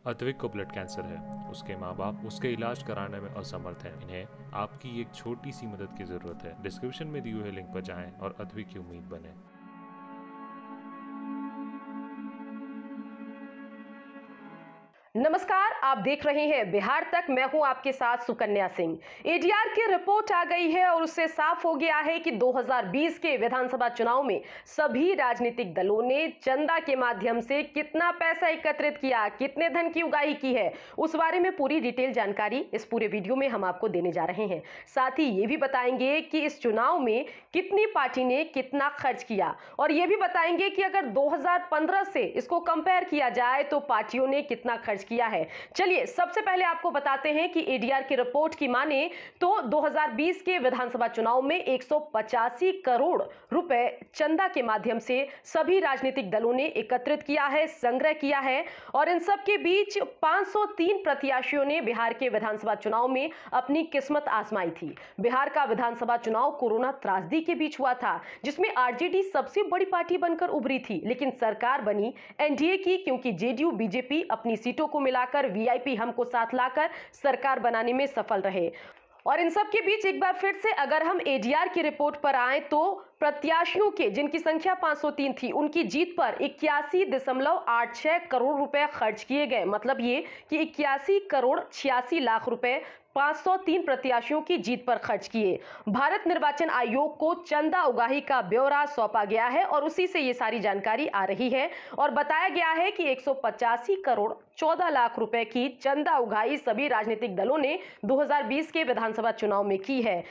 अद्विक को blood cancer है। उसके माँ बाप उसके इलाज कराने में असमर्थ हैं। इन्हें आपकी एक छोटी सी मदद की जरूरत है। डिस्क्रिप्शन में दिए हुए लिंक पर जाएं और अद्विक की उम्मीद बने। नमस्कार, आप देख रहे हैं बिहार तक। मैं हूं आपके साथ सुकन्या सिंह। एडीआर की रिपोर्ट आ गई है और उससे साफ हो गया है कि 2020 के विधानसभा चुनाव में सभी राजनीतिक दलों ने चंदा के माध्यम से कितना पैसा एकत्रित किया, कितने धन की उगाही की है, उस बारे में पूरी डिटेल जानकारी इस पूरे वीडियो में हम आपको देने जा रहे हैं। साथ ही ये भी बताएंगे कि इस चुनाव में कितनी पार्टी ने कितना खर्च किया, और ये भी बताएंगे कि अगर 2015 से इसको कंपेयर किया जाए तो पार्टियों ने कितना खर्च किया है। चलिए सबसे पहले आपको बताते हैं कि एडीआर की रिपोर्ट की माने तो 2020 के विधानसभा चुनाव में 185 करोड़ रुपए चंदा के माध्यम से सभी राजनीतिक दलों ने एकत्रित किया है, संग्रह किया है। और इन सब के बीच 503 प्रत्याशियों ने बिहार के विधानसभा चुनाव में अपनी किस्मत आजमाई थी। बिहार का विधानसभा चुनाव कोरोना त्रासदी के बीच हुआ था, जिसमें आरजेडी सबसे बड़ी पार्टी बनकर उभरी थी, लेकिन सरकार बनी एनडीए की, क्योंकि जेडीयू बीजेपी अपनी सीटों को मिलाकर वीआईपी हमको साथ लाकर सरकार बनाने में सफल रहे। और इन सब के बीच एक बार फिर से अगर हम एडीआर की रिपोर्ट पर आए तो प्रत्याशियों के जिनकी संख्या 503 थी, उनकी जीत पर 81.86 करोड़ रुपए खर्च किए गए। मतलब ये कि 81 करोड़ 86 लाख रुपए 503 प्रत्याशियों की जीत पर खर्च किए। भारत निर्वाचन आयोग को चंदा उगाही का ब्यौरा सौंपा गया है और उसी से ये सारी जानकारी आ रही है। और बताया गया है कि 185 करोड़ 14 लाख रुपए की चंदा उगाही सभी राजनीतिक दलों ने 2020 के विधानसभा चुनाव में की है।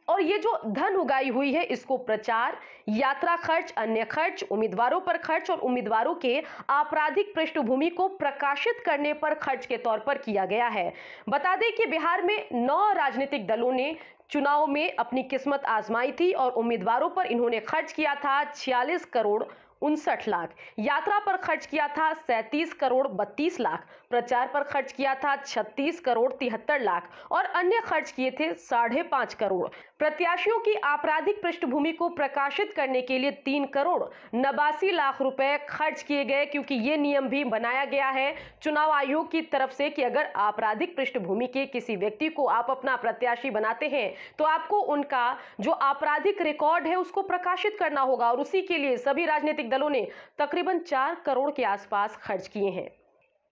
और ये जो धन उगाही हुई है, इसको प्रचार, यात्रा खर्च, अन्य खर्च, उम्मीदवारों पर खर्च और उम्मीदवारों के आपराधिक पृष्ठभूमि को प्रकाशित करने पर खर्च के तौर पर किया गया है। बता दें कि बिहार में 9 राजनीतिक दलों ने चुनाव में अपनी किस्मत आजमाई थी और उम्मीदवारों पर इन्होंने खर्च किया था 46 करोड़ 59 लाख, यात्रा पर खर्च किया था 37 करोड़ 32 लाख, प्रचार पर खर्च किया था 36 करोड़ 73 लाख और अन्य खर्च किए थे 5.5 करोड़। प्रत्याशियों की आपराधिक पृष्ठभूमि को प्रकाशित करने के लिए 3 करोड़ 89 लाख रुपए खर्च किए गए, क्योंकि यह नियम भी बनाया गया है चुनाव आयोग की तरफ से कि अगर आपराधिक पृष्ठभूमि के किसी व्यक्ति को आप अपना प्रत्याशी बनाते हैं तो आपको उनका जो आपराधिक रिकॉर्ड है उसको प्रकाशित करना होगा। और उसी के लिए सभी राजनीतिक दलों ने तकरीबन 4 करोड़ के आसपास खर्च किए हैं।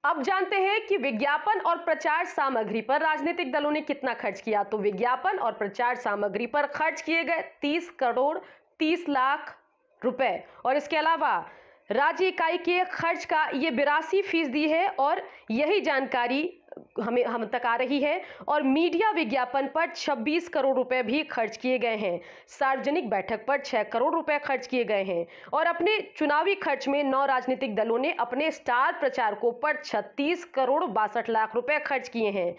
अब जानते हैं कि विज्ञापन और प्रचार सामग्री पर राजनीतिक दलों ने कितना खर्च किया। तो विज्ञापन और प्रचार सामग्री पर खर्च किए गए 30 करोड़ 30 लाख रुपए। और इसके अलावा राज्य इकाई के खर्च का ये 82% है और यही जानकारी हम तक आ रही है। और मीडिया विज्ञापन पर 26 करोड़ रुपए भी खर्च किए गए हैं। सार्वजनिक बैठक पर 6 करोड़ रुपए खर्च किए गए हैं। और अपने चुनावी खर्च में 9 राजनीतिक दलों ने अपने स्टार प्रचारकों पर 36 करोड़ 62 लाख रुपए खर्च किए हैं।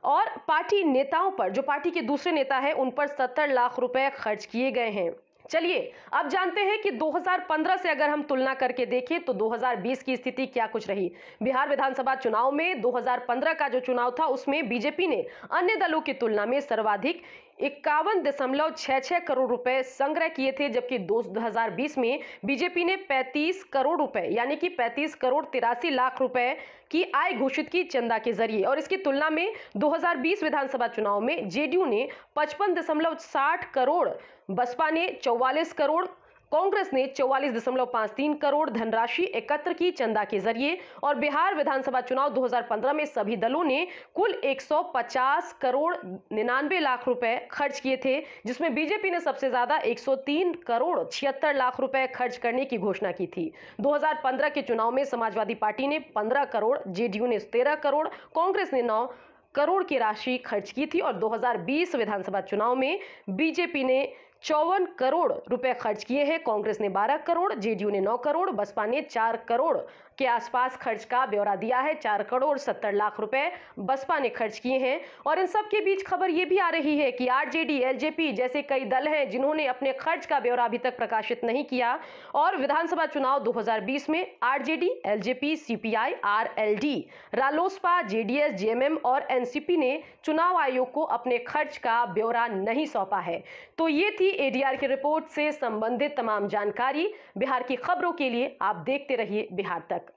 और पार्टी नेताओं पर, जो पार्टी के दूसरे नेता है, उन पर 70 लाख रुपए खर्च किए गए हैं। चलिए अब जानते हैं कि 2015 से अगर हम तुलना करके देखें तो 2020 की स्थिति क्या कुछ रही। बिहार विधानसभा चुनाव में 2015 का जो चुनाव था उसमें बीजेपी ने अन्य दलों की तुलना में सर्वाधिक 51.66 करोड़ रुपए संग्रह किए थे, जबकि 2020 में बीजेपी ने 35 करोड़ रुपए यानी कि 35 करोड़ 83 लाख रुपए की आय घोषित की चंदा के जरिए। और इसकी तुलना में 2020 विधानसभा चुनाव में जेडीयू ने 55.60 करोड़, बसपा ने 44 करोड़, कांग्रेस ने 44.53 करोड़ धनराशि एकत्र की चंदा के जरिए। और बिहार विधानसभा चुनाव 2015 में सभी दलों ने कुल 150 करोड़ 99 लाख रुपए खर्च किए थे, जिसमें बीजेपी ने सबसे ज्यादा 103 करोड़ 76 लाख रुपए खर्च करने की घोषणा की थी। 2015 के चुनाव में समाजवादी पार्टी ने 15 करोड़, जेडीयू ने 13 करोड़, कांग्रेस ने 9 करोड़ की राशि खर्च की थी। और 2020 विधानसभा चुनाव में बीजेपी ने 54 करोड़ रुपए खर्च किए हैं, कांग्रेस ने 12 करोड़, जेडीयू ने 9 करोड़, बसपा ने 4 करोड़ के आसपास खर्च का ब्यौरा दिया है। 4 करोड़ 70 लाख रुपए बसपा ने खर्च किए हैं। और इन सब के बीच खबर यह भी आ रही है कि आरजेडी, एलजेपी जैसे कई दल हैं जिन्होंने अपने खर्च का ब्यौरा अभी तक प्रकाशित नहीं किया। और विधानसभा चुनाव 2020 में RJD, LJP, CPI, RLD, Ralospa, JDS, JMM और एनसीपी ने चुनाव आयोग को अपने खर्च का ब्यौरा नहीं सौंपा है। तो ये थी एडीआर की रिपोर्ट से संबंधित तमाम जानकारी। बिहार की खबरों के लिए आप देखते रहिए बिहार तक।